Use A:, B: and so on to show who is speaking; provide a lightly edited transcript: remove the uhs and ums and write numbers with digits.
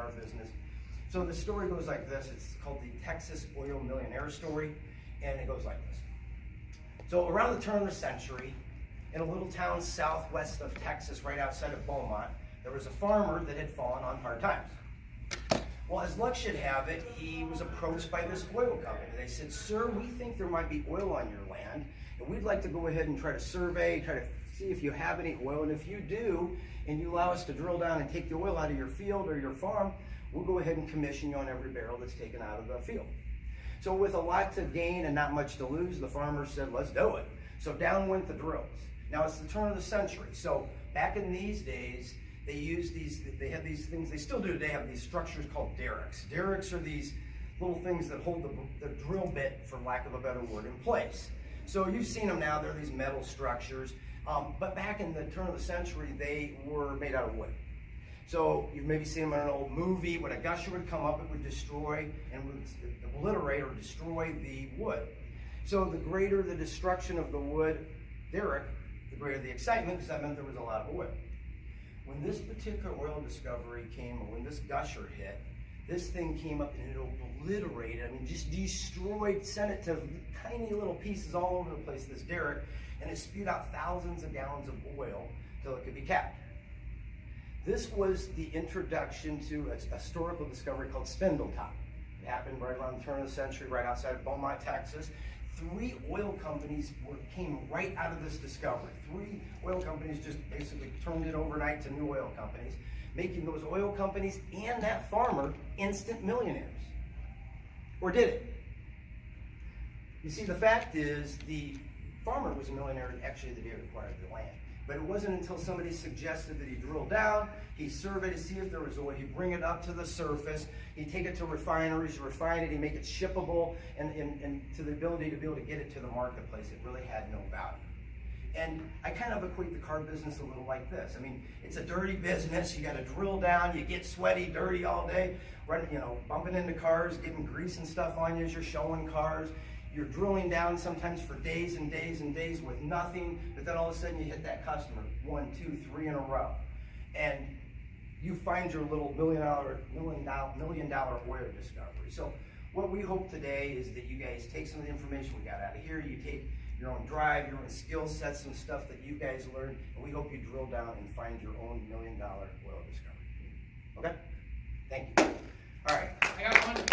A: car business. So the story goes like this. It's called the Texas Oil Millionaire story, and it goes like this. So around the turn of the century, in a little town southwest of Texas, right outside of Beaumont, there was a farmer that had fallen on hard times. Well, as luck should have it, he was approached by this oil company. They said, "Sir, we think there might be oil on your land, and we'd like to go ahead and try to survey, try to see if you have any oil, and if you do, and you allow us to drill down and take the oil out of your field or your farm, we'll go ahead and commission you on every barrel that's taken out of the field." So with a lot to gain and not much to lose, the farmer said, "Let's do it." So down went the drills. Now it's the turn of the century. So back in these days, they had these things, they still do today, have these structures called derricks. Derricks are these little things that hold the drill bit, for lack of a better word, in place. So you've seen them now, they're these metal structures. But back in the turn of the century, they were made out of wood. So you've maybe seen them in an old movie. When a gusher would come up, it would destroy and would obliterate or destroy the wood. So the greater the destruction of the wood derrick, the greater the excitement, because that meant there was a lot of wood. When this particular oil discovery came, or when this gusher hit, this thing came up and it obliterated, I mean, just destroyed, sent it to tiny little pieces all over the place, this derrick, and it spewed out thousands of gallons of oil till it could be capped. This was the introduction to a historical discovery called Spindle Top. It happened right around the turn of the century, right outside of Beaumont, Texas. 3 oil companies came right out of this discovery. 3 oil companies just basically turned it overnight to new oil companies, making those oil companies and that farmer instant millionaires. Or did it? You see, the fact is, the farmer was a millionaire actually the day he acquired the land. But it wasn't until somebody suggested that he drill down, he survey to see if there was oil, he'd bring it up to the surface, he'd take it to refineries, refine it, he'd make it shippable, and to the ability to get it to the marketplace. It really had no value. And I kind of equate the car business a little like this. I mean, it's a dirty business. You got to drill down, you get sweaty, dirty all day, running, bumping into cars, getting grease and stuff on you as you're showing cars. You're drilling down sometimes for days and days and days with nothing, but then all of a sudden you hit that customer 1, 2, 3 in a row. And you find your little million dollar oil discovery. So what we hope today is that you guys take some of the information we got out of here, you take your own drive, your own skill sets, some stuff that you guys learned, and we hope you drill down and find your own $1 million oil discovery. Okay? Thank you. All right.
B: I got one.